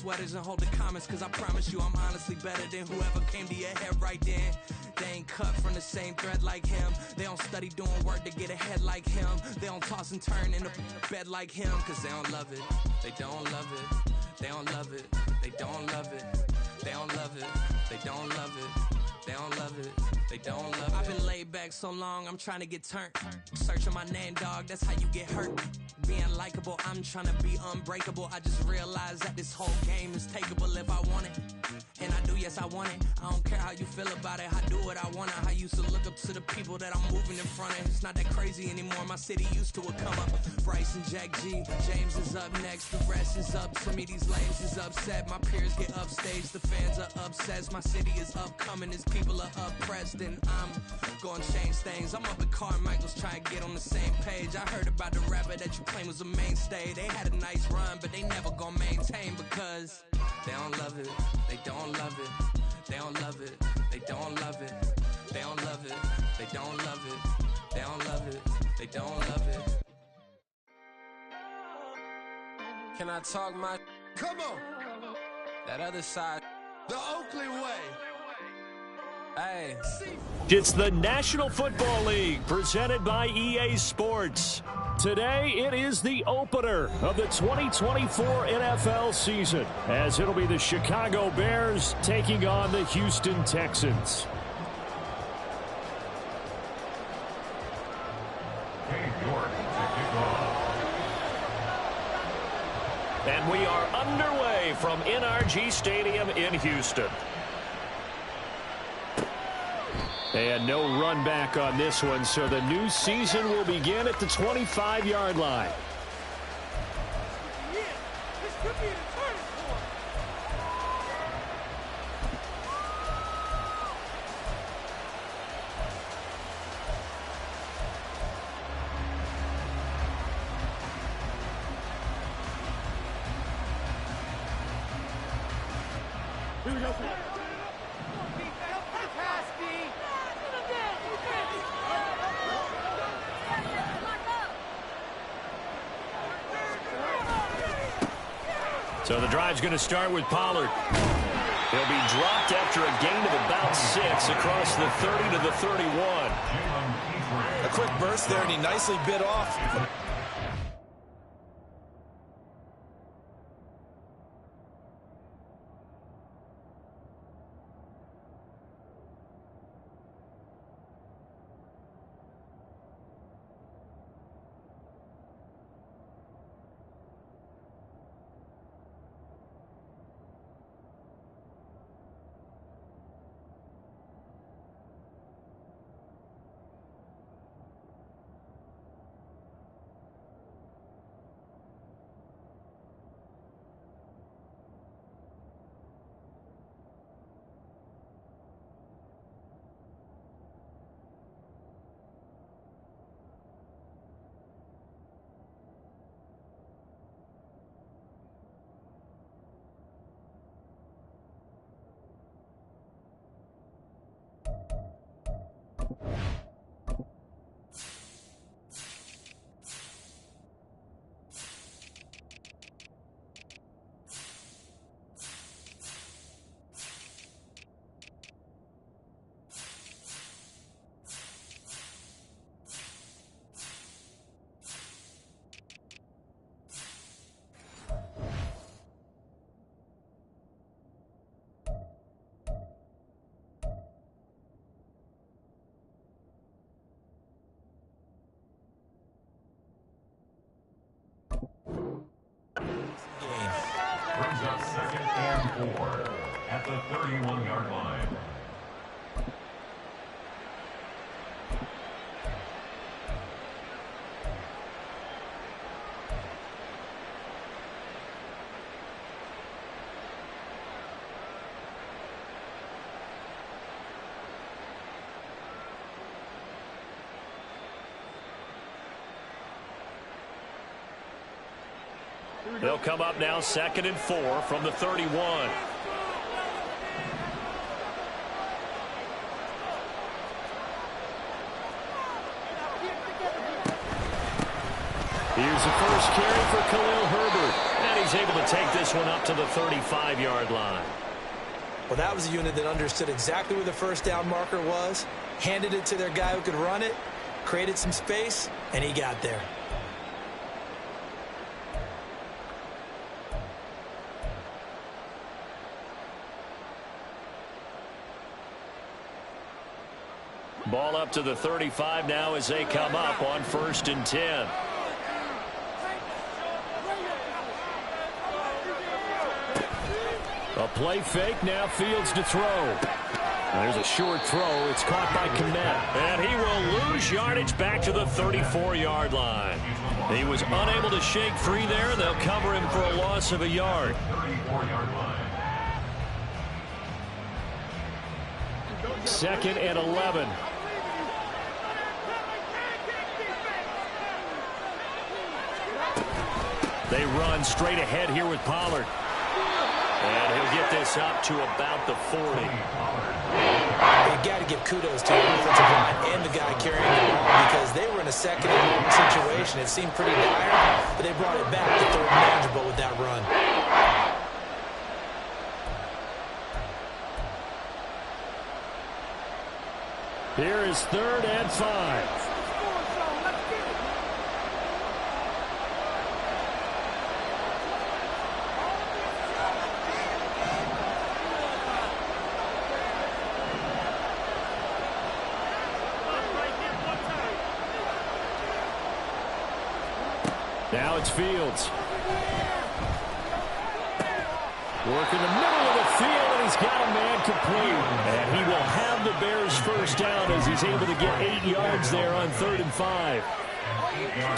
sweaters and hold the comments, cause I promise you I'm honestly better than whoever came to your head right then. They ain't cut from the same thread like him. They don't study doing work to get ahead like him. They don't toss and turn in the bed like him, cause they don't love it. They don't love it. They don't love it. They don't love it. They don't love it. They don't love it. They don't love it. They don't love it. I've been laid back so long, I'm trying to get turned. Searching my name, dog, that's how you get hurt. Being likable, I'm trying to be unbreakable. I just realized that this whole game is takeable if I want it. And I do, yes, I want it. I don't care how you feel about it. I do what I want to. I used to look up to the people that I'm moving in front of. It's not that crazy anymore. My city used to a come up. Bryce and Jack G. James is up next. The rest is up. To me, these lames is upset. My peers get upstaged. The fans are obsessed. My city is upcoming. His people are oppressed. And I'm going to change things. I'm up at Carmichael's trying to get on the same page. I heard about the rapper that you claim was a mainstay. They had a nice run, but they never gonna maintain because they don't love it. They don't love it. They don't love it. They don't love it. They don't love it. They don't love it. They don't love it. They don't love it. Can I talk my? Come on. That other side. The Oakley way. Hey. It's the National Football League presented by EA Sports. Today, it is the opener of the 2024 NFL season, as it'll be the Chicago Bears taking on the Houston Texans. And we are underway from NRG Stadium in Houston. And no run back on this one, so the new season will begin at the 25-yard line. This could be the turning point. Here we go. So the drive's going to start with Pollard. He'll be dropped after a gain of about 6 across the 30 to the 31. A quick burst there, and he nicely bit off. Brings up 2nd and 4 at the 31-yard line. They'll come up now 2nd and 4 from the 31. Here's the first carry for Khalil Herbert. And he's able to take this one up to the 35-yard line. Well, that was a unit that understood exactly where the first down marker was, handed it to their guy who could run it, created some space, and he got there. Ball up to the 35 now as they come up on 1st and 10. A play fake, now Fields to throw. There's a short throw. It's caught by Kmet. And he will lose yardage back to the 34-yard line. He was unable to shake free there, and they'll cover him for a loss of a yard. 34-yard line. 2nd and 11. They run straight ahead here with Pollard. And he'll get this up to about the 40. You got to give kudos to the offensive line and the guy carrying the ball because they were in a second and long situation. It seemed pretty dire, but they brought it back to 3rd and manageable with that run. Here is 3rd and 5. Now it's Fields. Work in the middle of the field, and he's got a man complete. And he will have the Bears first down as he's able to get 8 yards there on 3rd and 5.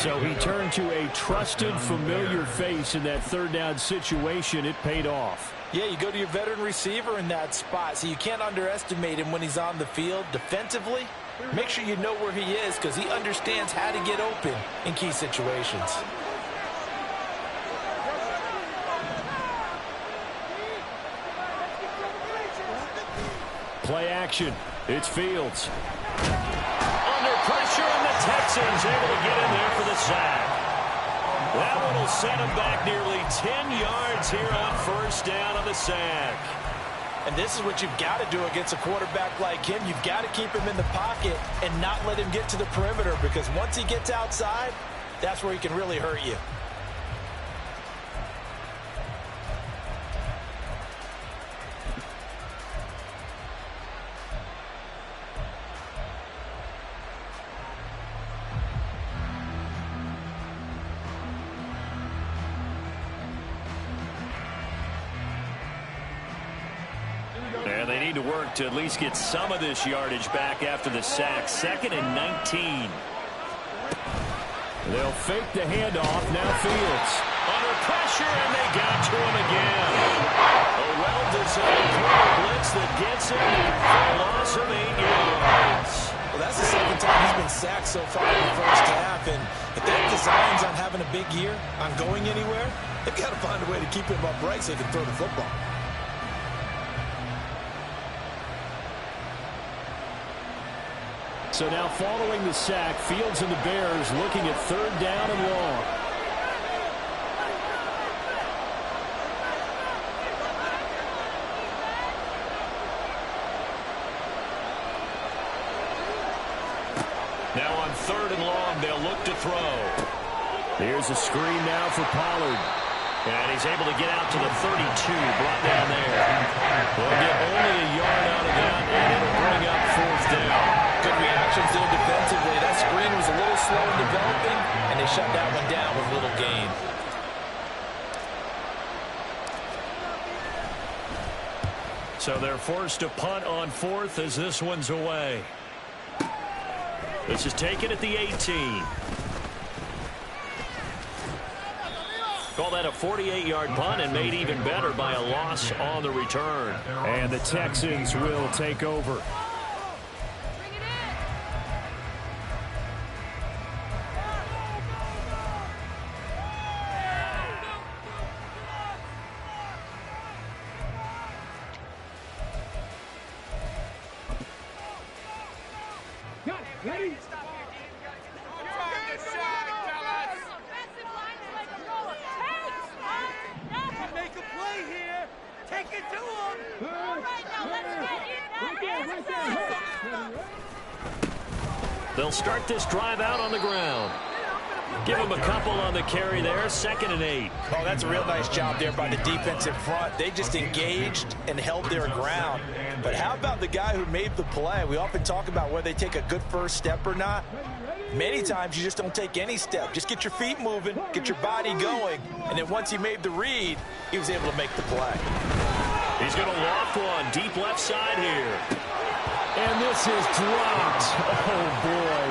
So he turned to a trusted, familiar face in that 3rd down situation. It paid off. Yeah, you go to your veteran receiver in that spot, so you can't underestimate him when he's on the field defensively. Make sure you know where he is because he understands how to get open in key situations. Play action. It's Fields. Under pressure, and the Texans able to get in there for the sack. That one will set him back nearly 10 yards here on 1st down on the sack. And this is what you've got to do against a quarterback like him. You've got to keep him in the pocket and not let him get to the perimeter because once he gets outside, that's where he can really hurt you. And they need to work to at least get some of this yardage back after the sack. 2nd and 19. They'll fake the handoff. Now Fields. Under pressure, and they got to him again. A well-designed blitz that gets him for a loss of 8 yards. Well, that's the 2nd time he's been sacked so far in the first half. And if that designs on having a big year, on going anywhere, they've got to find a way to keep him upright so he can throw the football. So now following the sack, Fields and the Bears looking at 3rd down and long. Now on 3rd and long, they'll look to throw. Here's a screen now for Pollard. And he's able to get out to the 32, brought down there. They'll get only a yard out of that, and it'll bring up 4th down. Good reactions there defensively. That screen was a little slow in developing, and they shut that one down with little gain. So they're forced to punt on 4th as this one's away. This is taken at the 18. Call that a 48-yard punt and made even better by a loss on the return. And the Texans will take over. Ready? it to him. All right, now let's get you. They'll start this drive out on the ground. Give them a couple on the carry there, 2nd and 8. Oh, that's a real nice job there by the defensive front. They just engaged and held their ground. But how about the guy who made the play? We often talk about whether they take a good first step or not. Many times you just don't take any step. Just get your feet moving, get your body going, and then once he made the read, he was able to make the play. He's going to loft one deep left side here. And this is dropped. Oh, boy.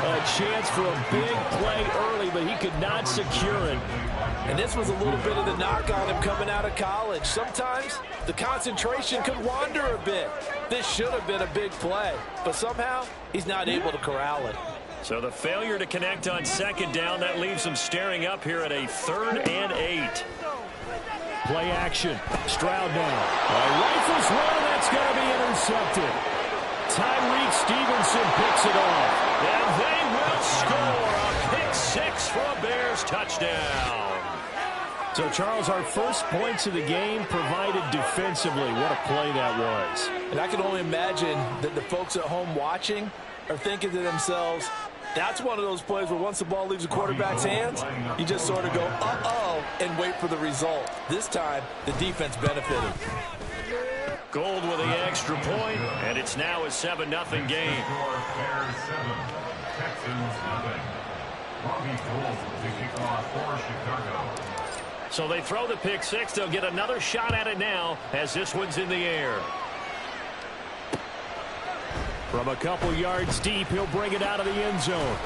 A chance for a big play early, but he could not secure it. And this was a little bit of the knock on him coming out of college. Sometimes the concentration could wander a bit. This should have been a big play, but somehow he's not able to corral it. So the failure to connect on 2nd down, that leaves him staring up here at a 3rd and 8. Play action. Stroud now. Rifles one, that's going to be intercepted. Tyreek Stevenson picks it off. And they will score a pick 6 for a Bears touchdown. So, Charles, our first points of the game provided defensively. What a play that was. And I can only imagine that the folks at home watching are thinking to themselves, that's one of those plays where once the ball leaves the quarterback's hands, you just sort of go, uh-oh, and wait for the result. This time, the defense benefited. Gold with the extra point, and it's now a 7-0 game. Bears 7, Texans 0. Robbie Gould to kick off for Chicago. So they throw the pick 6. They'll get another shot at it now as this one's in the air. From a couple yards deep, he'll bring it out of the end zone.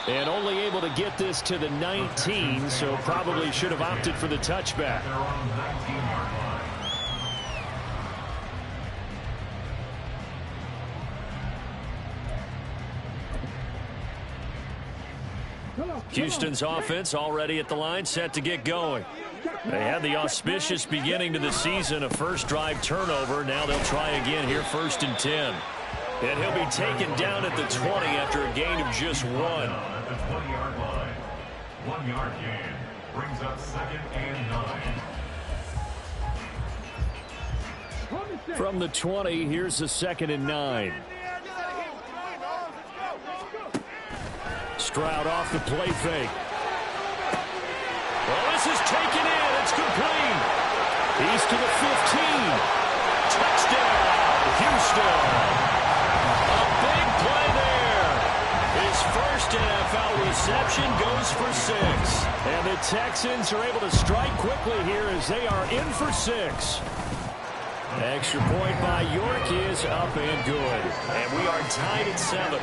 And only able to get this to the 19, so probably should have opted for the touchback. They're on 19-yard line. Houston's offense already at the line, set to get going. They had the auspicious beginning to the season, a first drive turnover. Now they'll try again here, 1st and 10. And he'll be taken down at the 20 after a gain of just 1. At the 20-yard line. 1 yard gain brings up 2nd and 9. From the 20, here's the 2nd and 9. Stroud off the play fake. Well, this is taken in. It's complete. He's to the 15. Touchdown, Houston. A big play there. His first NFL reception goes for 6. And the Texans are able to strike quickly here as they are in for 6. Extra point by York is up and good. And we are tied at 7.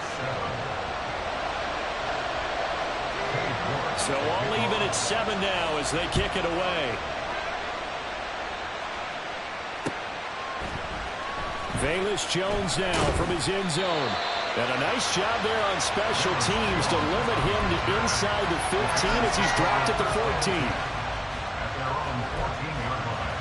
So all even at 7 now as they kick it away. Velus Jones now from his end zone. And a nice job there on special teams to limit him to inside the 15 as he's dropped at the 14. At their own 14-yard line.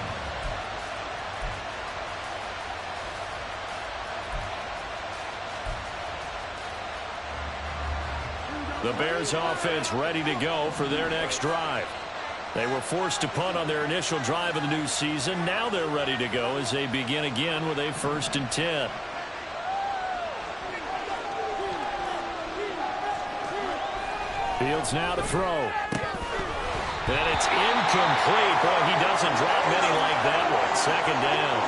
The Bears offense ready to go for their next drive. They were forced to punt on their initial drive of the new season. Now they're ready to go as they begin again with a 1st and 10. Fields now to throw. And it's incomplete. Boy, he doesn't drop many like that one. 2nd down.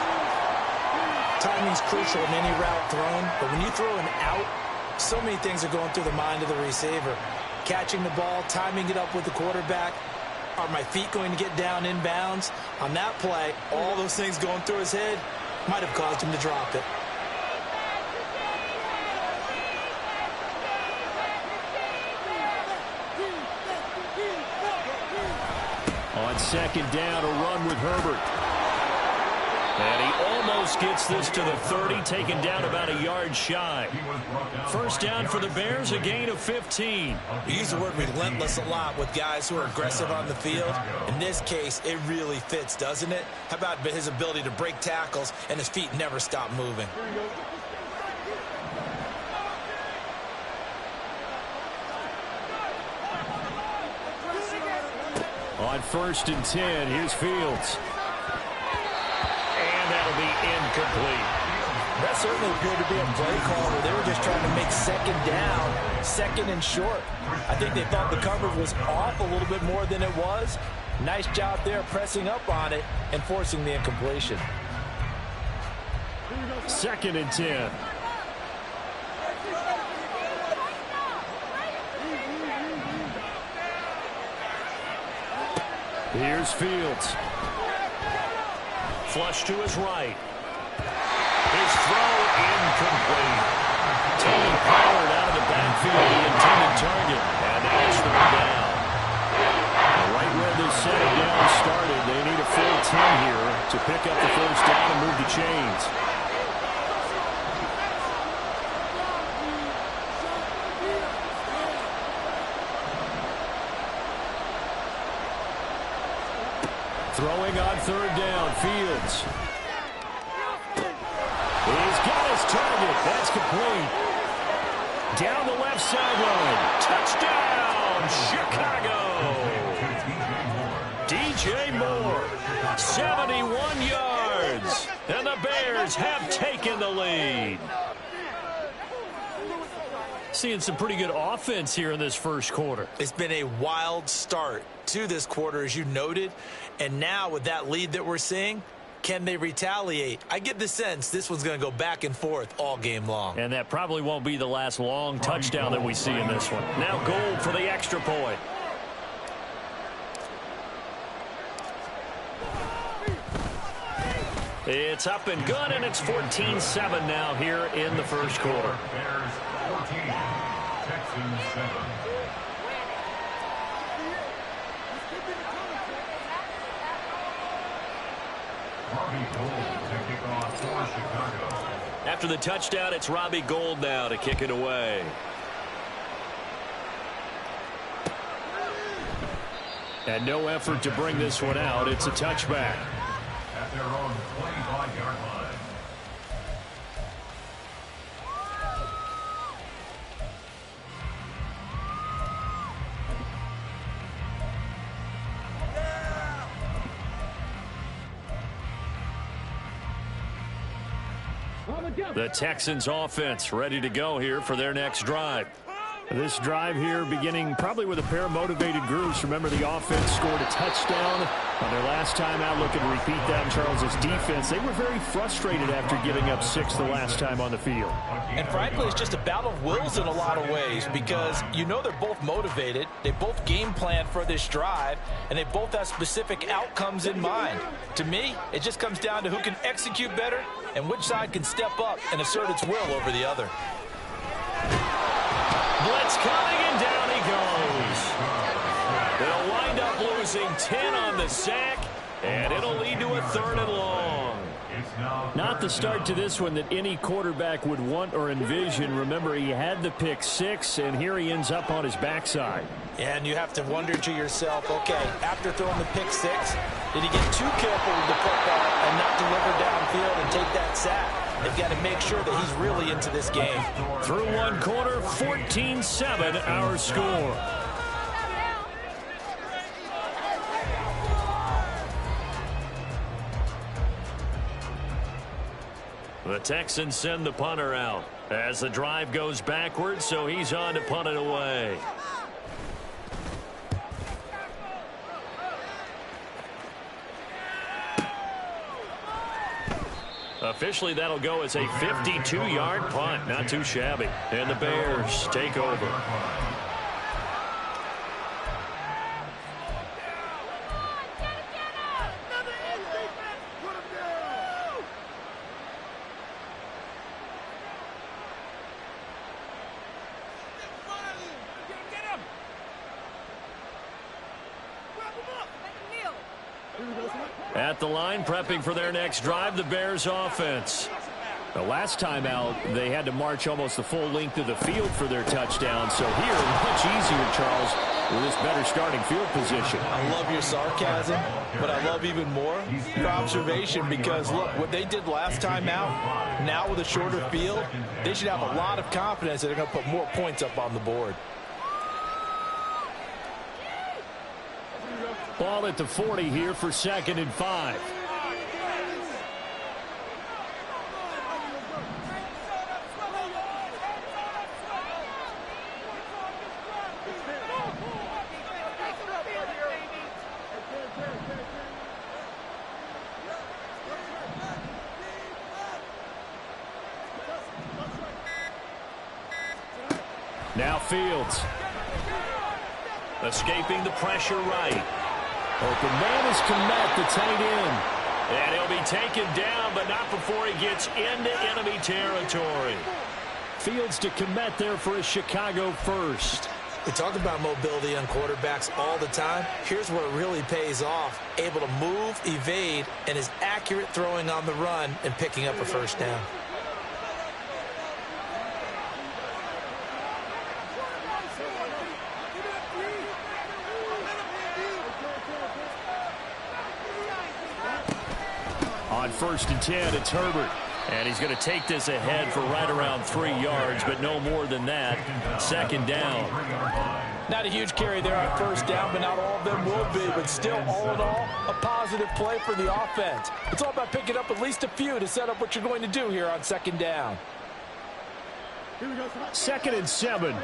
Timing's crucial in any route thrown, but when you throw an out, so many things are going through the mind of the receiver. Catching the ball, timing it up with the quarterback. Are my feet going to get down in bounds? On that play, all those things going through his head might have caused him to drop it. On 2nd down, a run with Herbert. And he almost gets this to the 30, taken down about a yard shy. 1st down for the Bears, a gain of 15. We use the word relentless a lot with guys who are aggressive on the field. In this case, it really fits, doesn't it? How about his ability to break tackles and his feet never stop moving? On 1st and 10, here's Fields. incomplete. That certainly appeared to be a play call where they were just trying to make second down, second and short. I think they thought the coverage was off a little bit more than it was. Nice job there pressing up on it and forcing the incompletion. 2nd and 10. Here's Fields. Flush to his right. His throw incomplete. Tony Pollard out of the backfield, the intended target. And now it's third down. Right where this second down started, they need a full 10 here to pick up the first down and move the chains. Throwing on third down, Fields. He's got his target. That's complete. Down the left sideline. Touchdown, Chicago. DJ Moore, 71 yards. And the Bears have taken the lead. Seeing some pretty good offense here in this first quarter. It's been a wild start to this quarter, as you noted. And now with that lead that we're seeing, can they retaliate? I get the sense this one's going to go back and forth all game long. And that probably won't be the last long touchdown that we see in this one. Now Gold for the extra point. It's up and good, and it's 14-7 now here in the first quarter. Bears 14, Texans 7. Robbie Gould to kick off for Chicago. After the touchdown, it's Robbie Gould now to kick it away. And no effort to bring this one out. It's a touchback. At their own 25-yard line. The Texans offense ready to go here for their next drive. This drive here beginning probably with a pair of motivated groups. Remember, the offense scored a touchdown on their last time out. Looking to repeat that in Charles's defense. They were very frustrated after giving up 6 the last time on the field. And frankly, it's just a battle of wills in a lot of ways because you know they're both motivated. They both game plan for this drive, and they both have specific outcomes in mind. To me, it just comes down to who can execute better and which side can step up and assert its will over the other. Blitz coming, and down he goes. They'll wind up losing 10 on the sack, and it'll lead to a 3rd and long. Not the start to this one that any quarterback would want or envision. Remember, he had the pick 6, and here he ends up on his backside. And you have to wonder to yourself, okay, after throwing the pick 6, did he get too careful with the football and not deliver downfield and take that sack? They've got to make sure that he's really into this game. Through one quarter, 14-7 our score. The Texans send the punter out as the drive goes backwards, so he's on to punt it away. Officially, that'll go as a 52-yard punt. Not too shabby. And the Bears take over. At the line, prepping for their next drive, the Bears offense. The last time out, they had to march almost the full length of the field for their touchdown. So here, much easier, Charles, with this better starting field position. I love your sarcasm, but I love even more your observation because, look, what they did last time out, now with a shorter field, they should have a lot of confidence that they're going to put more points up on the board. Ball at the 40 here for 2nd and 5. Now Fields. Escaping the pressure right. Open man is Kmet, the tight end. And he'll be taken down, but not before he gets into enemy territory. Fields to Kmet there for a Chicago first. We talk about mobility on quarterbacks all the time. Here's where it really pays off. Able to move, evade, and is accurate throwing on the run and picking up a first down. On 1st and 10, it's Herbert. And he's going to take this ahead for right around 3 yards, but no more than that. 2nd down. Not a huge carry there on 1st down, but not all of them will be. But still, all in all, a positive play for the offense. It's all about picking up at least a few to set up what you're going to do here on 2nd down. 2nd and 7.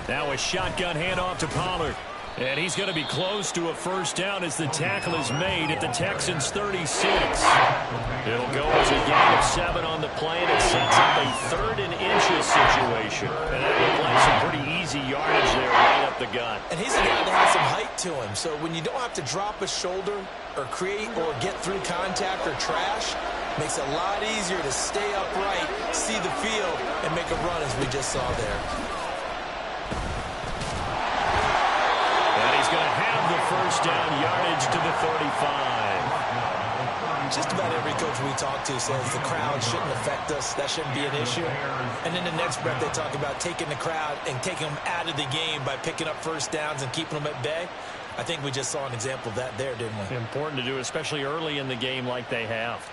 Now a shotgun handoff to Pollard. And he's going to be close to a first down as the tackle is made at the Texans' 36. It'll go as a gain of 7 on the play, and it sets up a 3rd and inches situation. And that looked like some pretty easy yardage there right up the gut. And he's a guy that has some height to him, so when you don't have to drop a shoulder or create or get through contact or trash, makes it a lot easier to stay upright, see the field, and make a run as we just saw there. He's going to have the first down, yardage to the 35. Just about every coach we talk to says the crowd shouldn't affect us. That shouldn't be an issue. And in the next breath, they talk about taking the crowd and taking them out of the game by picking up first downs and keeping them at bay. I think we just saw an example of that there, didn't we? Important to do, especially early in the game like they have.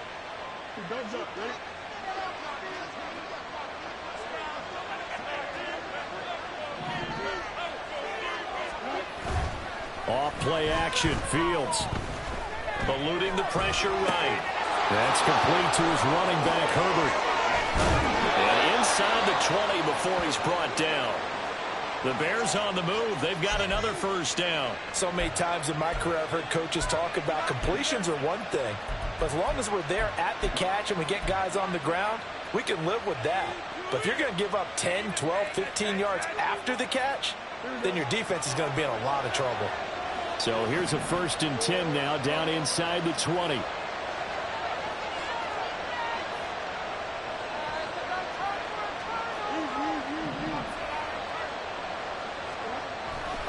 Off play action, Fields. Eluding the pressure right. That's complete to his running back, Herbert. And inside the 20 before he's brought down. The Bears on the move. They've got another first down. So many times in my career I've heard coaches talk about completions are one thing. But as long as we're there at the catch and we get guys on the ground, we can live with that. But if you're going to give up 10, 12, 15 yards after the catch, then your defense is going to be in a lot of trouble. So here's a 1st and 10 now, down inside the 20.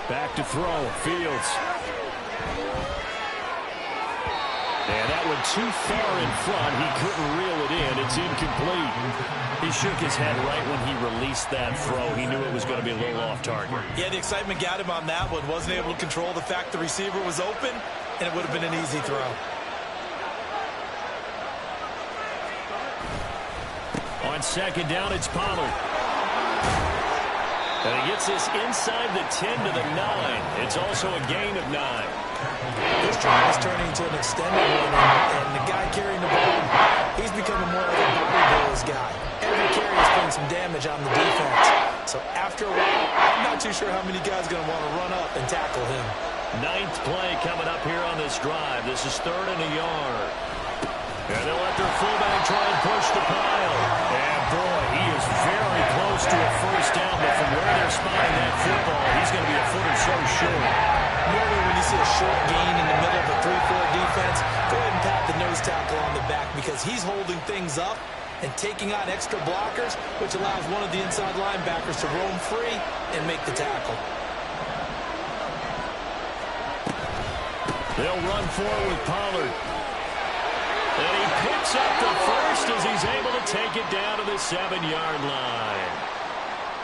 Back to throw, Fields. And that one too far in front. He couldn't reel it in. It's incomplete. He shook his head right when he released that throw. He knew it was going to be a little off target. Yeah, the excitement got him on that one. Wasn't able to control the fact the receiver was open, and it would have been an easy throw. On 2nd down, it's Pollard. And he gets this inside the 10 to the 9. It's also a gain of 9. This drive is turning into an extended one, and the guy carrying the ball, he's becoming more like a body blows guy. Every carry is putting some damage on the defense. So after a while, I'm not too sure how many guys are going to want to run up and tackle him. 9th play coming up here on this drive. This is 3rd and a yard. And they'll let their fullback try and push the pile. And boy, he is very close to a first down, but from where they're spotting that football, he's going to be a foot or so short. Normally when you see a short gain in the middle of a 3-4 defense, go ahead and pat the nose tackle on the back because he's holding things up and taking on extra blockers, which allows one of the inside linebackers to roam free and make the tackle. They'll run forward with Pollard. And he picks up the first as he's able to take it down to the 7-yard line.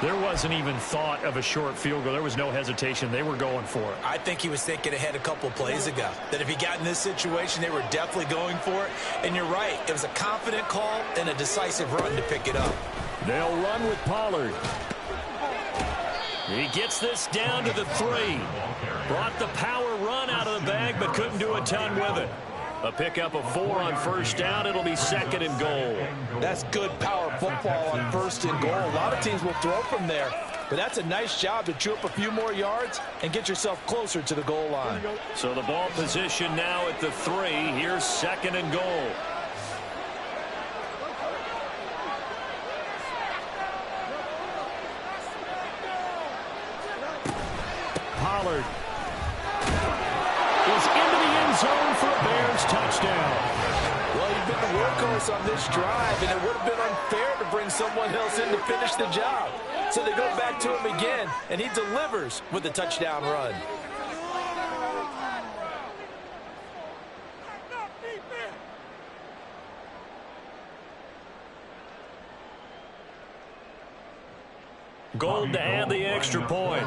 There wasn't even thought of a short field goal. There was no hesitation. They were going for it. I think he was thinking ahead a couple plays ago, that if he got in this situation, they were definitely going for it. And you're right. It was a confident call and a decisive run to pick it up. They'll run with Pollard. He gets this down to the 3. Brought the power run out of the bag, but couldn't do a ton with it. A pickup of 4 on first down. It'll be 2nd and goal. That's good power football on 1st and goal. A lot of teams will throw from there. But that's a nice job to chew up a few more yards and get yourself closer to the goal line. So the ball position now at the 3. Here's 2nd and goal. Pollard is into the end zone for a Bears touchdown. Well, he's been the workhorse on this drive, and it would have been unfair to bring someone else in to finish the job. So they go back to him again, and he delivers with a touchdown run. Gold to add the extra point.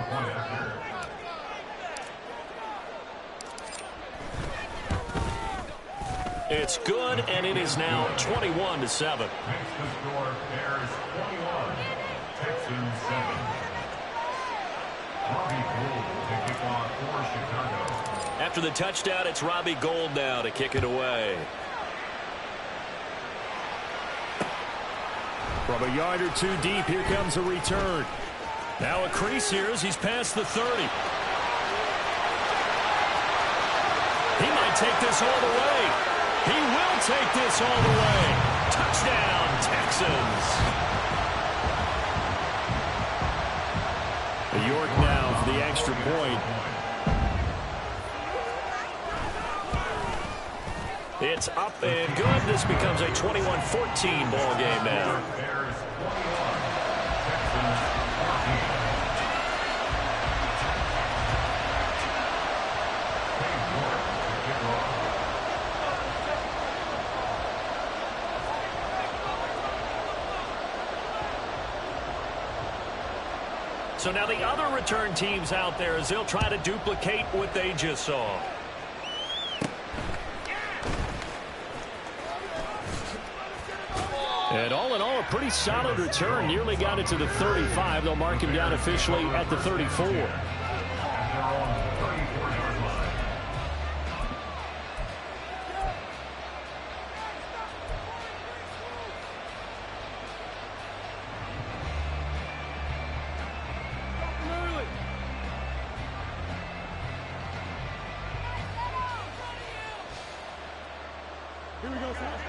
It's good, and it is now 21-7. Makes the score Bears 21, Texans 7. Robbie Gould to kick off for Chicago. After the touchdown, it's Robbie Gould now to kick it away. From a yard or two deep, here comes a return. Now a crease here as he's past the 30. He might take this all the way. He will take this all the way. Touchdown, Texans. York now for the extra point. It's up and good. This becomes a 21-14 ball game now. Bears 21, Texans 14. So now the other return teams out there as they'll try to duplicate what they just saw. And all in all, a pretty solid return. Nearly got it to the 35. They'll mark him down officially at the 34.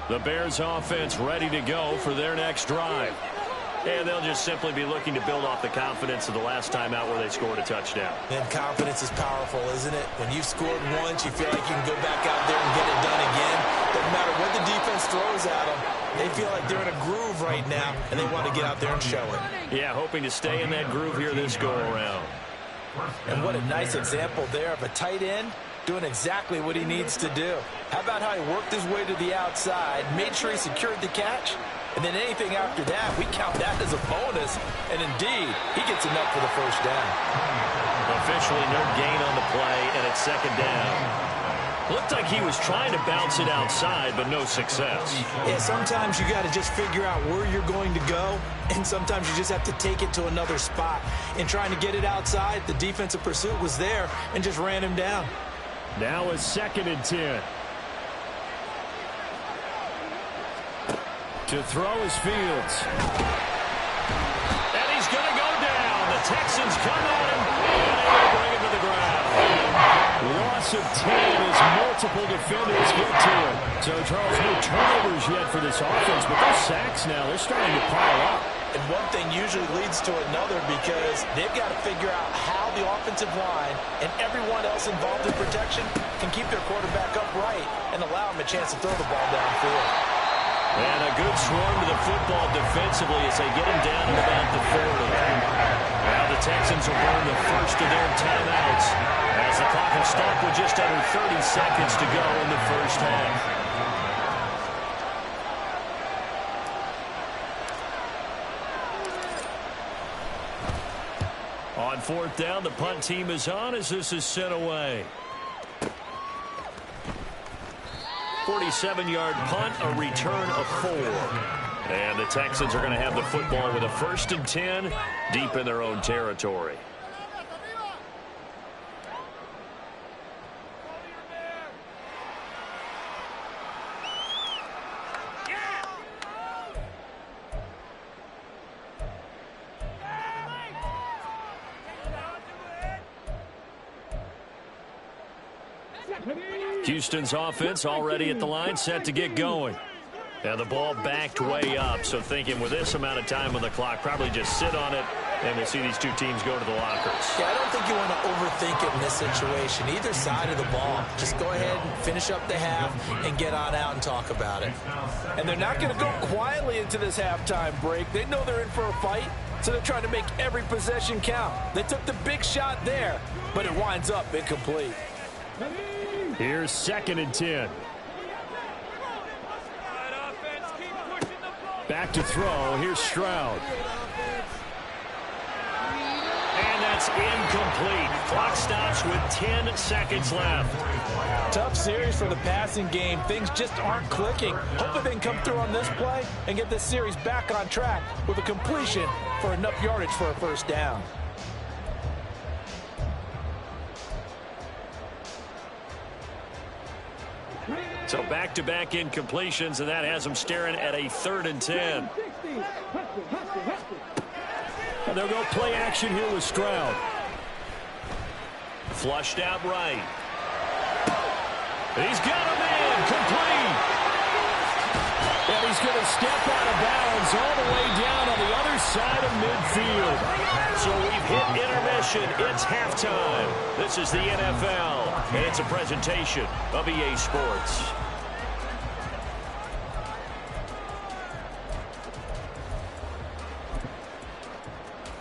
The Bears offense ready to go for their next drive. And they'll just simply be looking to build off the confidence of the last time out where they scored a touchdown. And confidence is powerful, isn't it? When you've scored once, you feel like you can go back out there and get it done again. Doesn't matter what the defense throws at them. They feel like they're in a groove right now, and they want to get out there and show it. Yeah, hoping to stay in that groove here this go-around. And what a nice example there of a tight end doing exactly what he needs to do. How about how he worked his way to the outside, made sure he secured the catch, and then anything after that, we count that as a bonus. And indeed, he gets enough for the first down. Officially no gain on the play, and it's 2nd down. Looked like he was trying to bounce it outside, but no success. Yeah, sometimes you got to just figure out where you're going to go, and sometimes you just have to take it to another spot. In trying to get it outside, the defensive pursuit was there and just ran him down. Now it's 2nd and 10. To throw is Fields. And he's going to go down. The Texans come at him and able to bring him to the ground. Loss of 10 as multiple defenders get to him. So, Charles, no turnovers yet for this offense, but those sacks now, they're starting to pile up. And one thing usually leads to another because they've got to figure out how the offensive line and everyone else involved in protection can keep their quarterback upright and allow him a chance to throw the ball downfield. And a good swarm to the football defensively as they get him down at about the 40. Now the Texans will burn the first of their timeouts as the clock will stop with just under 30 seconds to go in the first half. On 4th down, the punt team is on as this is sent away. 47-yard punt, a return of 4. And the Texans are going to have the football with a 1st and 10 deep in their own territory. Houston's offense already at the line, set to get going. Now the ball backed way up, so thinking with this amount of time on the clock, probably just sit on it, and we'll see these two teams go to the lockers. Yeah, I don't think you want to overthink it in this situation. Either side of the ball. Just go ahead and finish up the half and get on out and talk about it. And they're not going to go quietly into this halftime break. They know they're in for a fight, so they're trying to make every possession count. They took the big shot there, but it winds up incomplete. Here's 2nd and 10. Back to throw. Here's Stroud. And that's incomplete. Clock stops with 10 seconds left. Tough series for the passing game. Things just aren't clicking. Hopefully they can come through on this play and get this series back on track with a completion for enough yardage for a first down. So back-to-back incompletions, and that has them staring at a 3rd and 10. And they'll go play action here with Stroud. Flushed out right. He's got a man complete. And he's going to step out of bounds all the way down on the other side of midfield. So we've hit intermission. It's halftime. This is the NFL, and it's a presentation of EA Sports.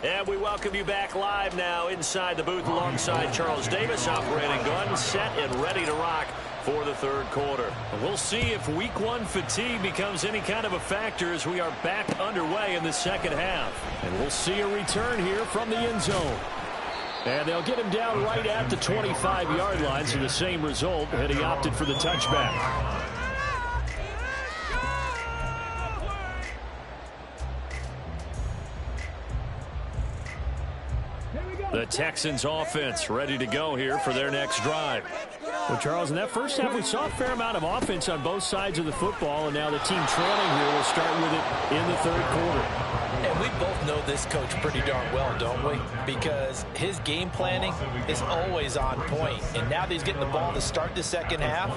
And we welcome you back live now inside the booth alongside Charles Davis, operating gun, set and ready to rock for the 3rd quarter. We'll see if week 1 fatigue becomes any kind of a factor as we are back underway in the 2nd half. And we'll see a return here from the end zone. And they'll get him down right at the 25-yard line, so the same result, and he opted for the touchback. The Texans offense ready to go here for their next drive. Well, Charles, in that first half, we saw a fair amount of offense on both sides of the football, and now the team trailing here will start with it in the 3rd quarter. And we both know this coach pretty darn well, don't we? Because his game planning is always on point. And now that he's getting the ball to start the 2nd half,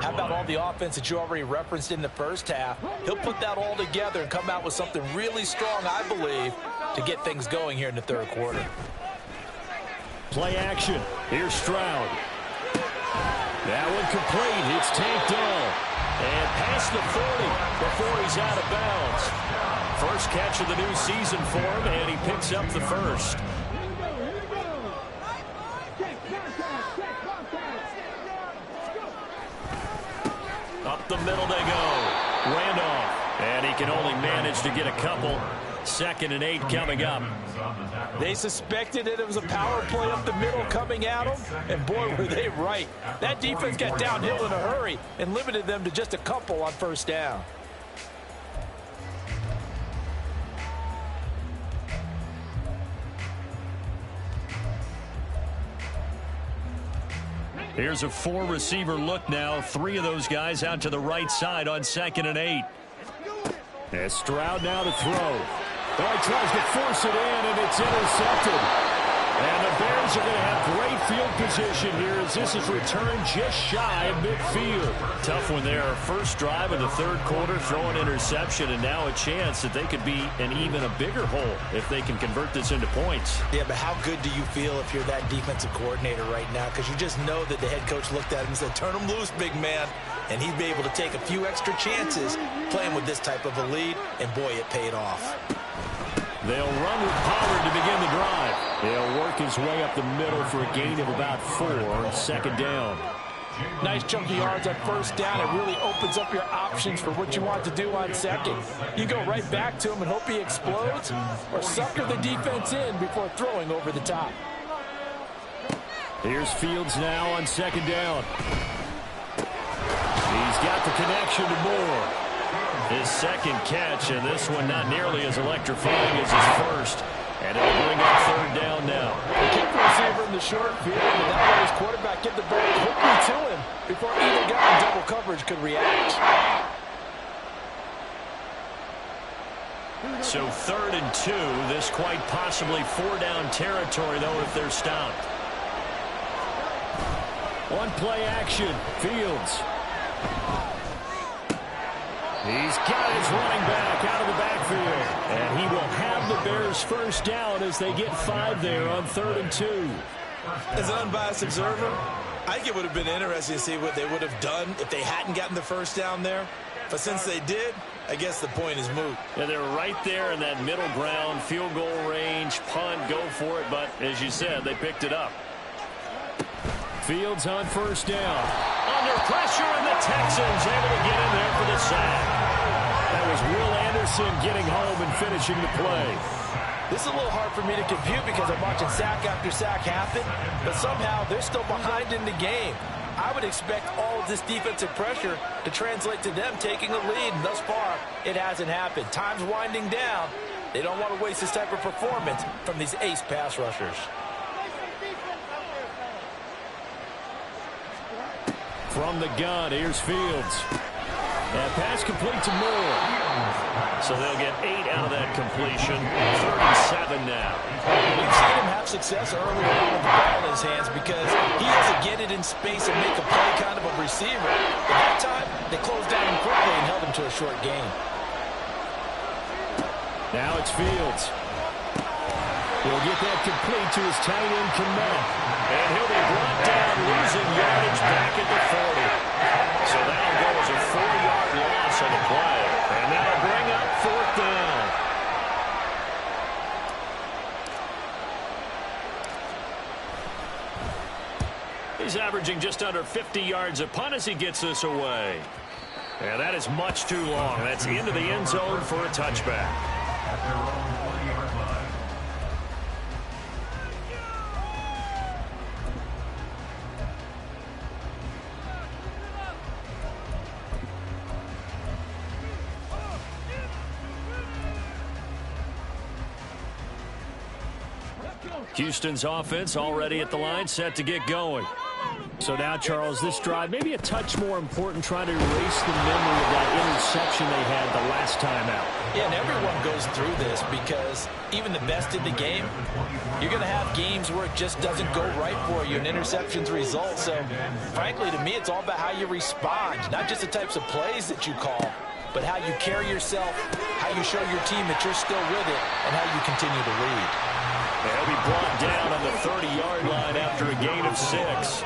how about all the offense that you already referenced in the first half? He'll put that all together and come out with something really strong, I believe, to get things going here in the 3rd quarter. Play action. Here's Stroud. That one complete. It's tanked down. And past the 40 before he's out of bounds. First catch of the new season for him, and he picks up the 1st. Up the middle they go. Randolph. And he can only manage to get a couple. 2nd and 8 coming up. They suspected that it was a power play up the middle coming at them, and boy, were they right. That defense got downhill in a hurry and limited them to just a couple on first down. Here's a 4-receiver look now. 3 of those guys out to the right side on 2nd and 8. As Stroud now to throw. Oh, he tries to force it in, and it's intercepted. And the Bears are going to have great field position here as this is returned just shy of midfield. Tough one there. First drive of the 3rd quarter, throw an interception, and now a chance that they could be in even a bigger hole if they can convert this into points. Yeah, but how good do you feel if you're that defensive coordinator right now? Because you just know that the head coach looked at him and said, turn him loose, big man. And he'd be able to take a few extra chances playing with this type of a lead, and boy, it paid off. They'll run with Pollard to begin the drive. He'll work his way up the middle for a gain of about 4 on 2nd down. Nice chunky yards on first down. It really opens up your options for what you want to do on 2nd. You go right back to him and hope he explodes, or sucker the defense in before throwing over the top. Here's Fields now on 2nd down. He's got the connection to Moore. His 2nd catch, and this one not nearly as electrifying as his first. And it'll bring up 3rd down now. Keep the receiver in the short field, and that way his quarterback get the ball quickly to him before either guy in double coverage could react. So 3rd and 2. This quite possibly 4-down territory, though, if they're stopped. On play action, Fields. He's got his running back out of the backfield. And he will have the Bears first down as they get 5 there on 3rd and 2. As an unbiased observer, I think it would have been interesting to see what they would have done if they hadn't gotten the first down there. But since they did, I guess the point is moot. Yeah, they're right there in that middle ground, field goal range, punt, go for it. But as you said, they picked it up. Fields on first down. Under pressure, and the Texans able to get in there for the sack. That was Will Anderson getting home and finishing the play. This is a little hard for me to compute because I'm watching sack after sack happen, but somehow they're still behind in the game. I would expect all of this defensive pressure to translate to them taking a lead, and thus far, it hasn't happened. Time's winding down. They don't want to waste this type of performance from these ace pass rushers. From the gun, here's Fields. And pass complete to Moore. So they'll get 8 out of that completion. 37 now. We've seen him have success early on with the ball in his hands because he has to get it in space and make a play kind of a receiver. But that time, they closed down him quickly and held him to a short gain. Now it's Fields. He'll get that complete to his tight end, Kmet. And he'll be brought down, losing yardage back at the 40. So that'll go as a 4-yard loss on the play. And that'll bring up 4th down. He's averaging just under 50 yards a punt as he gets this away. And that is much too long. That's into the end zone for a touchback. At their own 40-yard line. Houston's offense already at the line, set to get going. So now, Charles, this drive maybe a touch more important, trying to erase the memory of that interception they had the last time out. Yeah, and everyone goes through this because even the best in the game, you're going to have games where it just doesn't go right for you and interceptions result. So, frankly, to me, it's all about how you respond, not just the types of plays that you call, but how you carry yourself, how you show your team that you're still with it, and how you continue to lead. They'll be brought down on the 30-yard line after a gain of 6.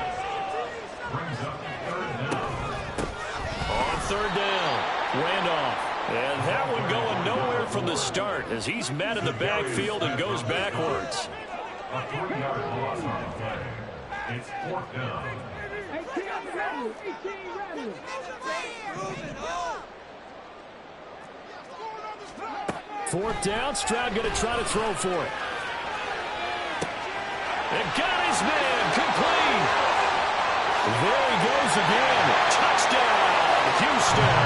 On 3rd down, Randolph. And that one going nowhere from the start as he's met in the backfield and goes backwards. A 3-yard loss on the play. It's 4th down. 4th down, Stroud going to try to throw for it. And got his man, complete. There he goes again. Touchdown, Houston.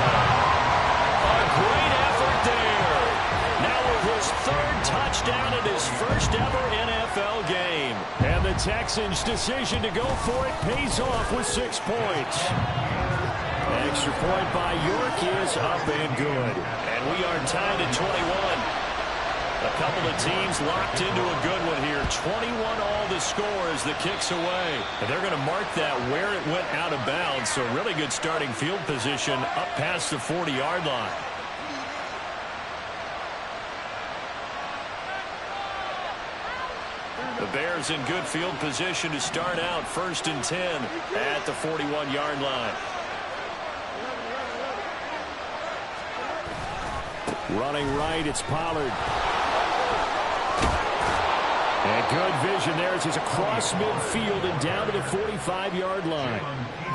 A great effort there. Now with his 3rd touchdown in his first ever NFL game. And the Texans' decision to go for it pays off with 6 points. Extra point by York is up and good. And we are tied at 21. A couple of teams locked into a good one here. 21 all the score as the kick's away. And they're going to mark that where it went out of bounds. So really good starting field position up past the 40-yard line. The Bears in good field position to start out 1st and 10 at the 41-yard line. Running right, it's Pollard. And good vision there as he's across midfield and down to the 45-yard line.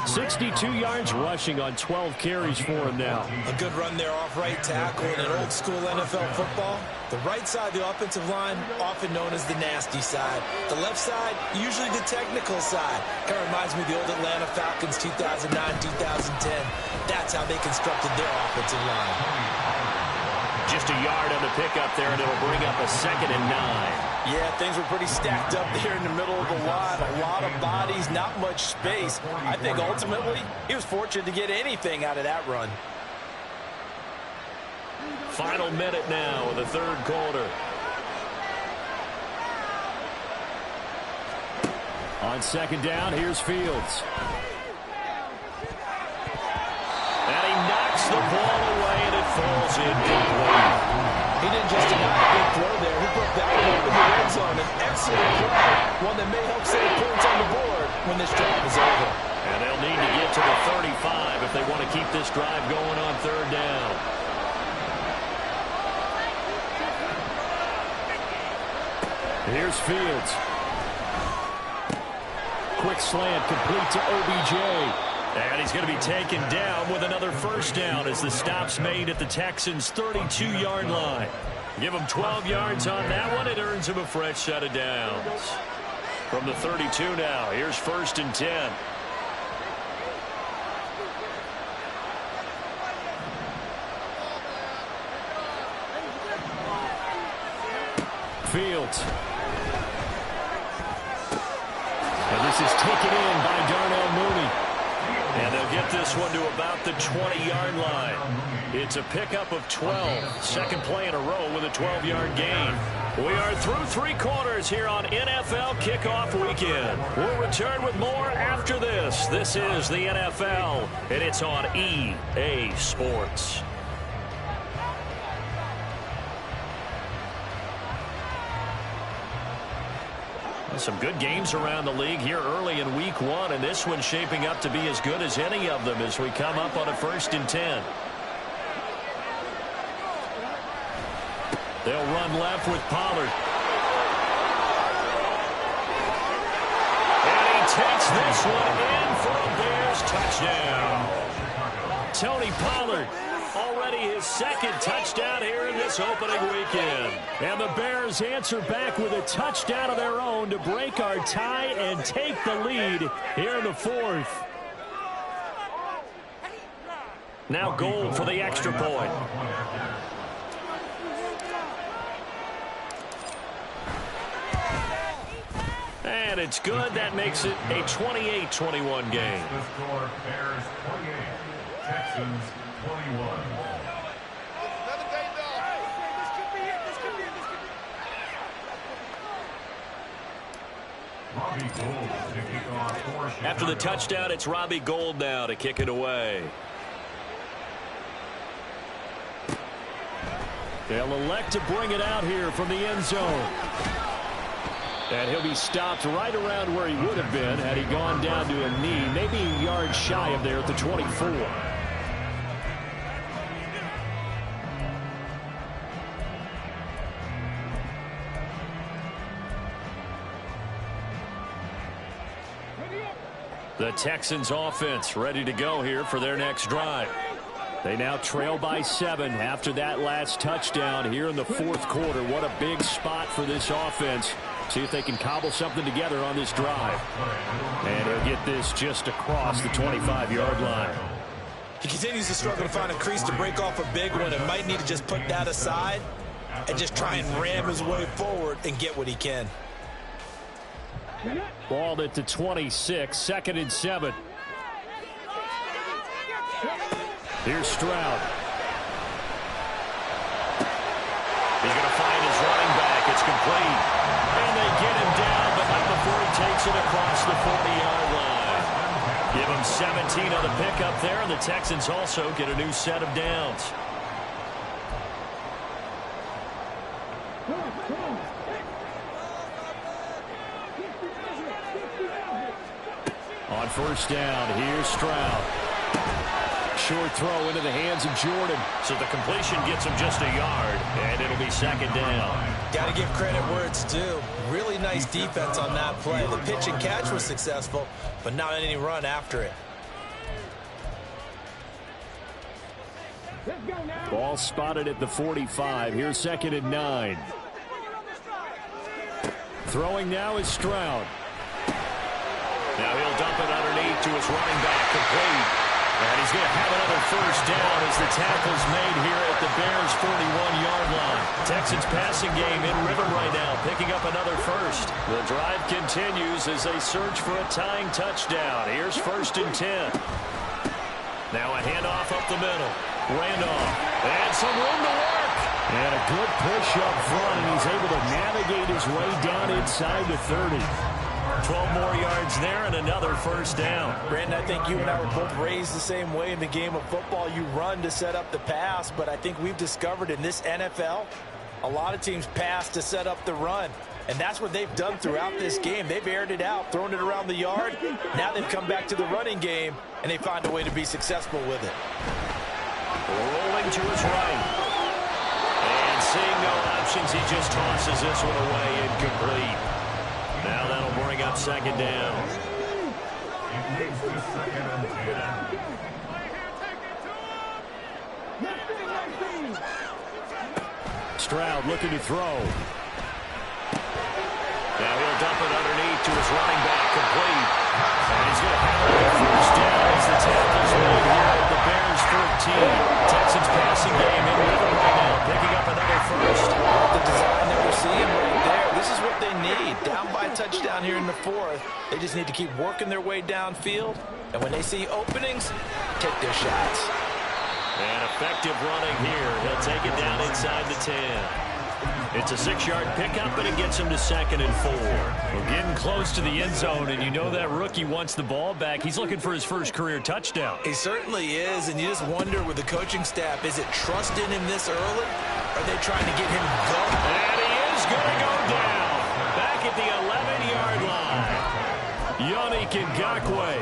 62 yards rushing on 12 carries for him now. A good run there off right tackle in an old-school NFL football. The right side of the offensive line, often known as the nasty side. The left side, usually the technical side. Kind of reminds me of the old Atlanta Falcons 2009, 2010. That's how they constructed their offensive line. Just a yard on the pickup there, and it'll bring up a 2nd and 9. Yeah, things were pretty stacked up there in the middle of the line. A lot of bodies, not much space. I think ultimately he was fortunate to get anything out of that run. Final minute now of the 3rd quarter. On On second down, here's Fields. And he knocks the ball away, and it falls incomplete. He didn't just deny a big throw there. He put that one over the end zone. An excellent play, one that may help save points on the board when this drive is over. And they'll need to get to the 35 if they want to keep this drive going on third down. Here's Fields. Quick slant complete to OBJ. And he's going to be taken down with another first down as the stop's made at the Texans' 32-yard line. Give him 12 yards on that one. It earns him a fresh set of downs. From the 32 now, here's 1st and 10. Fields. And this is taken in by Darnell Mooney. And they'll get this one to about the 20-yard line. It's a pickup of 12. Second play in a row with a 12-yard gain. We are through 3 quarters here on NFL Kickoff Weekend. We'll return with more after this. This is the NFL, and it's on EA Sports. Some good games around the league here early in week 1, and this one's shaping up to be as good as any of them as we come up on a 1st and 10. They'll run left with Pollard. And he takes this one in for a Bears touchdown. Tony Pollard, already his 2nd touchdown here in this opening weekend. And the Bears answer back with a touchdown of their own to break our tie and take the lead here in the 4th. Now Gold for the extra point. And it's good. That makes it a 28-21 game. The score, Bears 28, Texans 21. After the touchdown, it's Robbie Gould now to kick it away. They'll elect to bring it out here from the end zone. And he'll be stopped right around where he would have been had he gone down to a knee, maybe a yard shy of there at the 24. The Texans offense ready to go here for their next drive. They now trail by 7 after that last touchdown here in the 4th quarter. What a big spot for this offense. See if they can cobble something together on this drive. And he'll get this just across the 25-yard line. He continues to struggle to find a crease to break off a big one and might need to just put that aside and just try and ram his way forward and get what he can. Ball at the 26, 2nd and 7. Here's Stroud. He's going to find his running back. It's complete. And they get him down, but not before he takes it across the 40-yard line. Give him 17 on the pickup there, and the Texans also get a new set of downs. On 1st down, here's Stroud. Short throw into the hands of Jordan. So the completion gets him just a yard, and it'll be 2nd down. Got to give credit where it's due. Really nice defense on that play. The pitch and catch was successful, but not any run after it. Ball spotted at the 45. Here's 2nd and 9. Throwing now is Stroud. Now he'll dump it underneath to his running back, complete. And he's going to have another first down as the tackle's made here at the Bears' 41-yard line. Texans passing game in rhythm right now, picking up another first. The drive continues as they search for a tying touchdown. Here's 1st and 10. Now a handoff up the middle. Randolph. And some room to work. And a good push up front, and he's able to navigate his way down inside the 30. 12 more yards there and another first down. Brandon, I think you and I were both raised the same way in the game of football. You run to set up the pass, but I think we've discovered in this NFL, a lot of teams pass to set up the run. And that's what they've done throughout this game. They've aired it out, thrown it around the yard. Now they've come back to the running game, and they find a way to be successful with it. Rolling to his right. And seeing no options, he just tosses this one away, incomplete. Now that'll bring up second down. It leads to 2nd and 10. Stroud looking to throw. Now he'll dump it underneath to his running back, complete. And he's going to have a first down as the tackle's made here at the Bears 14. Texans passing game in rhythm right now, picking up another first. The design that we're seeing right there, this is what they need. Down by a touchdown here in the 4th. They just need to keep working their way downfield. And when they see openings, take their shots. And effective running here. He'll take it down inside the 10. It's a 6-yard pickup, and it gets him to 2nd and 4. We're getting close to the end zone, and you know that rookie wants the ball back. He's looking for his first career touchdown. He certainly is, and you just wonder with the coaching staff, is it trust in him this early? Are they trying to get him going? And he is going to go down. Back at the 11-yard line. Yannick Ngakoue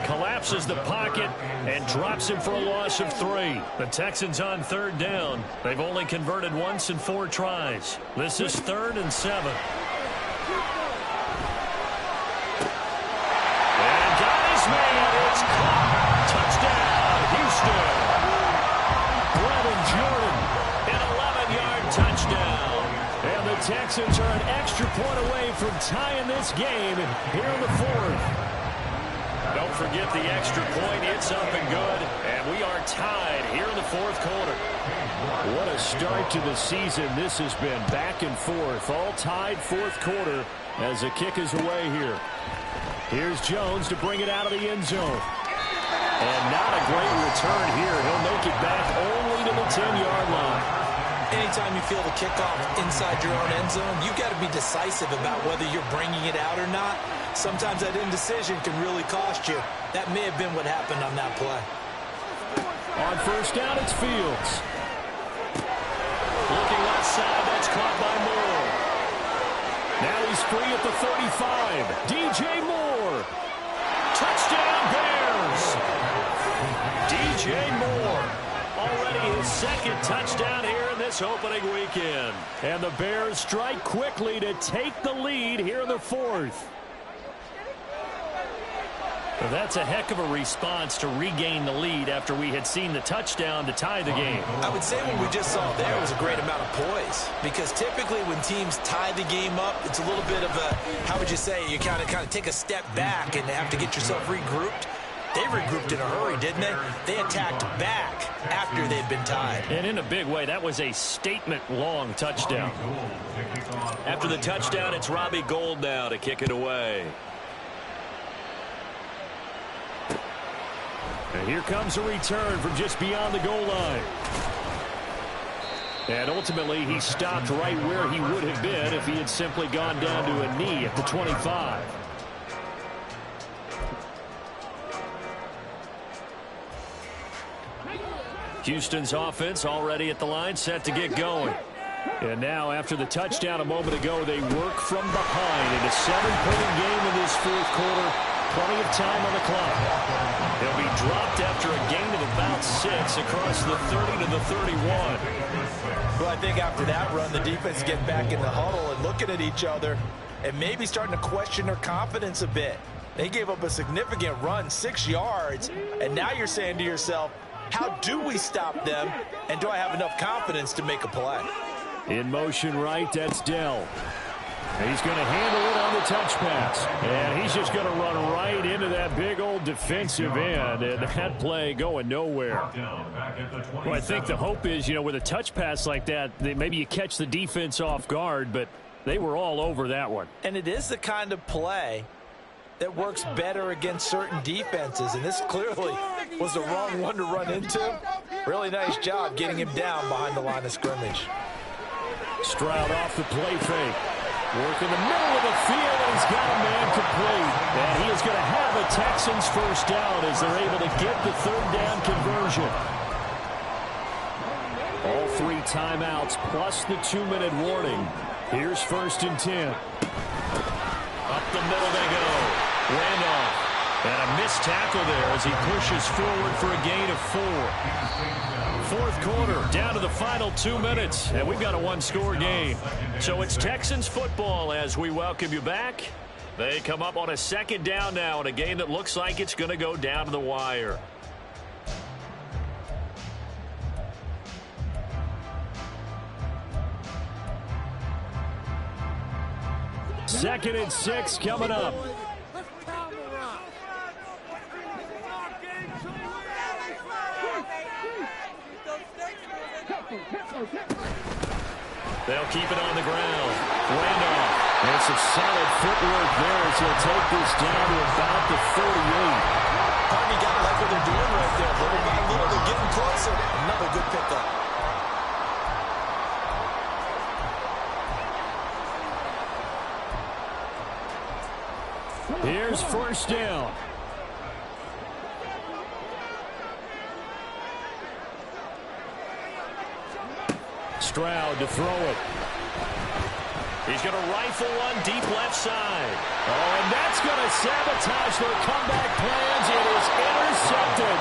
collapses the pocket and drops him for a loss of 3. The Texans on 3rd down. They've only converted once in 4 tries. This is 3rd and 7. And got his man. It's caught. Touchdown, Houston. Brevin Jordan, an 11-yard touchdown. And the Texans are an extra point away from tying this game here in the 4th. Don't forget the extra point. It's up and good. And we are tied here in the 4th quarter. What a start to the season this has been. Back and forth. All tied 4th quarter as the kick is away here. Here's Jones to bring it out of the end zone. And not a great return here. He'll make it back only to the 10-yard line. Anytime you feel the kickoff inside your own end zone, you've got to be decisive about whether you're bringing it out or not. Sometimes that indecision can really cost you. That may have been what happened on that play. On first down, it's Fields. Looking left side, that's caught by Moore. Now he's free at the 35. DJ Moore. Touchdown, Bears. DJ Moore. Already his 2nd touchdown here in this opening weekend. And the Bears strike quickly to take the lead here in the 4th. Well, that's a heck of a response to regain the lead after we had seen the touchdown to tie the game. I would say what we just saw there was a great amount of poise, because typically when teams tie the game up, it's a little bit of a, how would you say, you kind of take a step back and have to get yourself regrouped. They regrouped in a hurry, didn't they? They attacked back after they'd been tied. And in a big way, that was a statement-long touchdown. After the touchdown, it's Robbie Gould now to kick it away. And here comes a return from just beyond the goal line. And ultimately, he stopped right where he would have been if he had simply gone down to a knee at the 25. Houston's offense already at the line, set to get going. And now, after the touchdown a moment ago, they work from behind in a 7-point game in this 4th quarter. Plenty of time on the clock. They'll be dropped after a gain of about 6 across the 30 to the 31. Well, I think after that run, the defense get back in the huddle and looking at each other and maybe starting to question their confidence a bit. They gave up a significant run, 6 yards, and now you're saying to yourself, how do we stop them, and do I have enough confidence to make a play? In motion right, that's Dell. He's going to handle it on the touch pass. And he's just going to run right into that big old defensive end. And that play going nowhere. Well, I think the hope is, you know, with a touch pass like that, maybe you catch the defense off guard, but they were all over that one. And it is the kind of play that works better against certain defenses. And this clearly was the wrong one to run into. Really nice job getting him down behind the line of scrimmage. Stroud off the play fake. Work in the middle of the field, and he's got a man Texans first down as they're able to get the third down conversion. All 3 timeouts plus the 2-minute warning. Here's 1st and 10. Up the middle they go. Randolph. And a missed tackle there as he pushes forward for a gain of 4. Fourth quarter, down to the final 2 minutes, and we've got a 1-score game. So it's Texans football as we welcome you back. They come up on a 2nd down now in a game that looks like it's going to go down to the wire. Second and 6 coming up. They'll keep it on the ground. Randolph. And some solid footwork there as he'll take this down to about the 48. Harvey got to like what they're doing right there. Little by little, they're getting closer. Another good pickup. Here's 1st down. Stroud to throw it. He's going to rifle one deep left side. Oh, and that's going to sabotage their comeback plans. It is intercepted.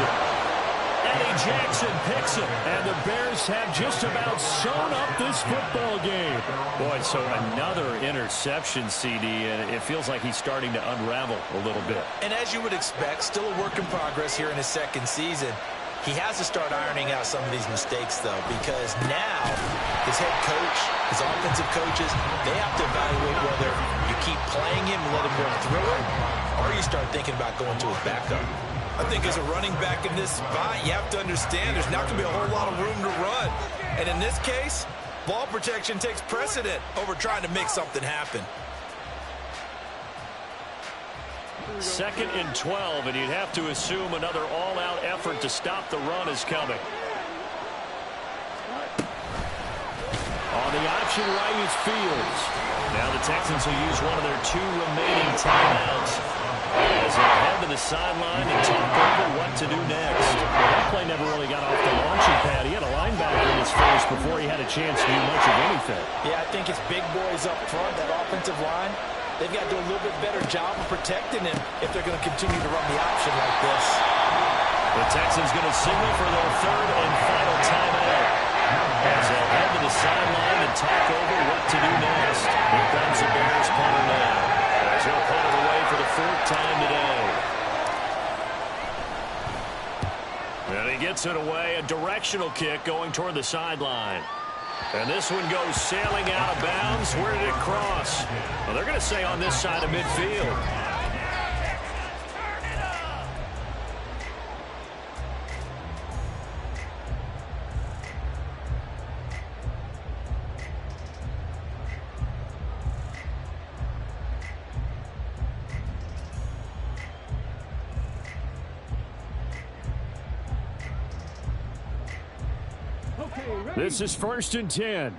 Eddie Jackson picks it, and the Bears have just about sewn up this football game. Boy, so another interception, CD, and it feels like he's starting to unravel a little bit. And as you would expect, still a work in progress here in his 2nd season. He has to start ironing out some of these mistakes, though, because now his head coach, his offensive coaches, they have to evaluate whether you keep playing him and let him work through it, or you start thinking about going to his backup. I think as a running back in this spot, you have to understand there's not going to be a whole lot of room to run. And in this case, ball protection takes precedent over trying to make something happen. 2nd and 12, and you'd have to assume another all-out effort to stop the run is coming. On the option right is Fields. Now the Texans will use one of their 2 remaining timeouts as they head to the sideline and talk over what to do next. That play never really got off the launching pad. He had a linebacker in his face before he had a chance to do much of anything. Yeah, I think it's big boys up front, that offensive line. They've got to do a little bit better job of protecting him if they're going to continue to run the option like this. The Texans going to signal for their 3rd and final timeout as they head to the sideline and talk over what to do next. Here comes the Bears punter now as he'll punt it away for the 4th time today. And he gets it away, a directional kick going toward the sideline. And this one goes sailing out of bounds. Where did it cross? Well, they're going to say on this side of midfield. This is 1st and 10.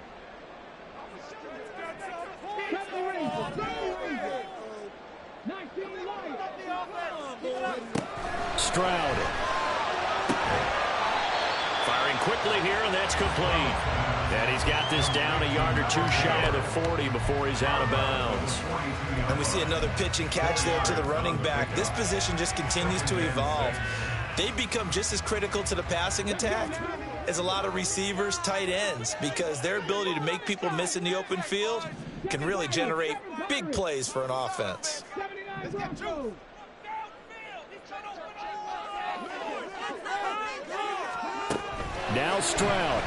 Stroud. Firing quickly here, and that's complete. And he's got this down a yard or 2 shy of the 40 before he's out of bounds. And we see another pitch and catch there to the running back. This position just continues to evolve. They become just as critical to the passing attack as a lot of receivers, tight ends, because their ability to make people miss in the open field can really generate big plays for an offense. Now Stroud.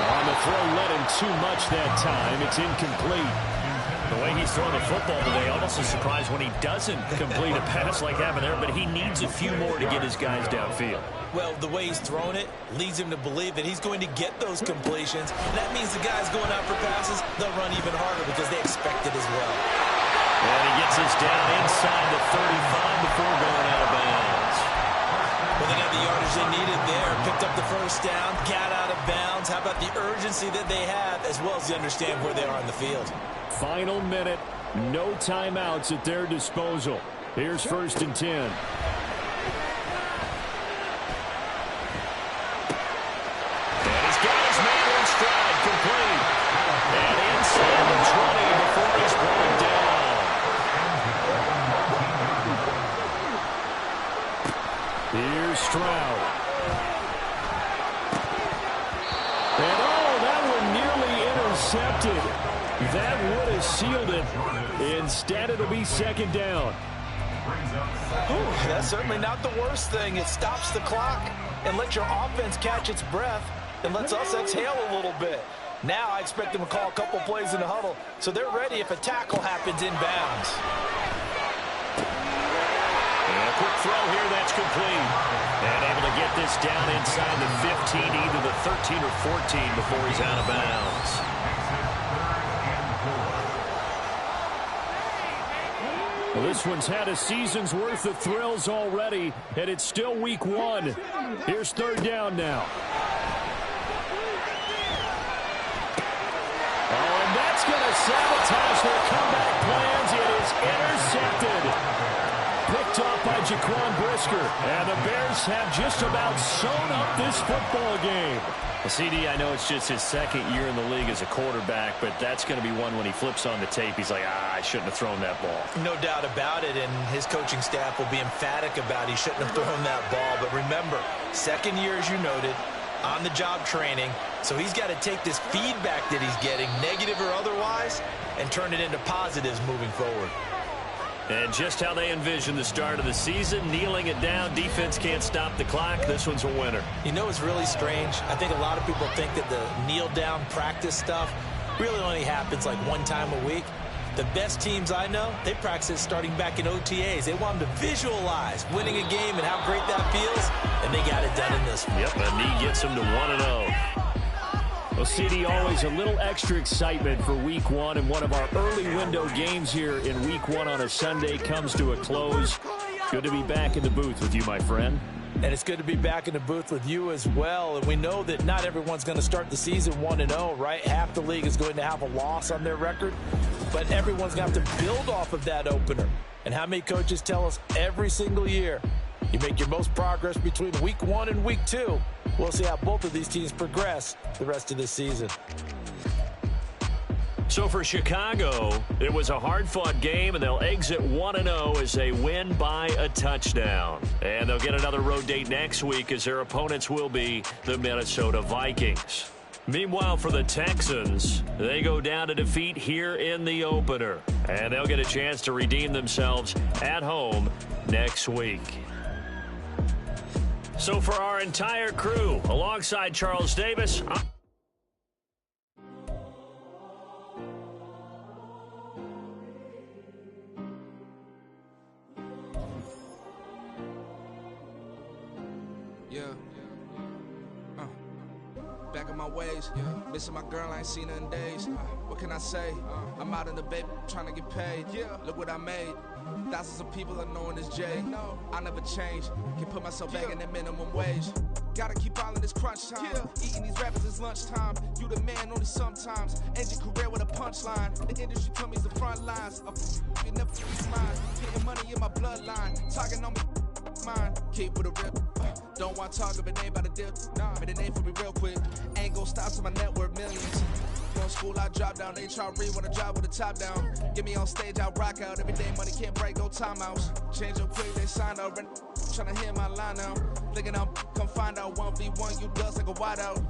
On the throw, led him too much that time. It's incomplete. The way he's throwing the football today, almost a surprise when he doesn't complete a pass like having there, but he needs a few more to get his guys downfield. Well, the way he's thrown it leads him to believe that he's going to get those completions. That means the guys going out for passes, they'll run even harder because they expect it as well. And he gets us down inside the 35 before going out of bounds. Well, they got the yardage they needed there. Picked up the 1st down, got out of bounds. How about the urgency that they have, as well as they understand where they are on the field? Final minute No timeouts at their disposal. Here's 1st and 10. And he's got his man in stride, complete. And inside the 20 before he's brought down. Here's Stroud. And that one nearly intercepted. That would have sealed it. Instead, it'll be 2nd down. Ooh, that's certainly not the worst thing. It stops the clock and lets your offense catch its breath and lets us exhale a little bit. Now I expect them to call a couple plays in the huddle so they're ready if a tackle happens inbounds. And a quick throw here, that's complete. And able to get this down inside the 15, either the 13 or 14 before he's out of bounds. Well, this one's had a season's worth of thrills already, and it's still week 1. Here's 3rd down now. Oh, and that's going to sabotage their comeback plans. It is intercepted. Picked off by Jaquan Brisker. And the Bears have just about sewn up this football game. Well, CD, I know it's just his 2nd year in the league as a quarterback, but that's going to be one when he flips on the tape, he's like, I shouldn't have thrown that ball. No doubt about it, and his coaching staff will be emphatic about he shouldn't have thrown that ball. But remember, 2nd year, as you noted, on-the-job training, so he's got to take this feedback that he's getting, negative or otherwise, and turn it into positives moving forward. And just how they envision the start of the season, kneeling it down, defense can't stop the clock. This one's a winner. You know what's really strange? I think a lot of people think that the kneel-down practice stuff really only happens like one time a week. The best teams I know, they practice it starting back in OTAs. They want them to visualize winning a game and how great that feels, and they got it done in this one. Yep, a knee gets them to 1-0. Well, CD, always a little extra excitement for week 1, and one of our early window games here in week 1 on a Sunday comes to a close. Good to be back in the booth with you, my friend. And it's good to be back in the booth with you as well. And we know that not everyone's going to start the season 1-0, right? Half the league is going to have a loss on their record, but everyone's going to have to build off of that opener. And how many coaches tell us every single year, you make your most progress between week 1 and week 2. We'll see how both of these teams progress the rest of this season. So for Chicago, it was a hard-fought game, and they'll exit 1-0 as they win by a touchdown. And they'll get another road date next week as their opponents will be the Minnesota Vikings. Meanwhile, for the Texans, they go down to defeat here in the opener. And they'll get a chance to redeem themselves at home next week. So for our entire crew, alongside Charles Davis, back in my ways, missing my girl, I ain't seen her in days. What can I say? I'm out in the baby, trying to get paid. Look what I made. Thousands of people are knowing this Jay. I never change. Can put myself back in that minimum wage. Gotta keep all in this crunch time. Eating these rappers is lunchtime. You the man only sometimes. End your career with a punchline. The industry told me it's the front lines. You never mine. Getting money in my bloodline. Talking on me. Mine. Keep with a rip. Don't want to talk of a name by the dip. Made a name for me real quick. Ain't gon' stop till my net worth millions. Going school, I drop down. They try to read when I drop with the top down. Get me on stage, I rock out. Every day money can't break, no timeouts. Change up quick, they signed up. Tryna hear my line now. Thinking I'm come find out 1v1, you dust like a wideout.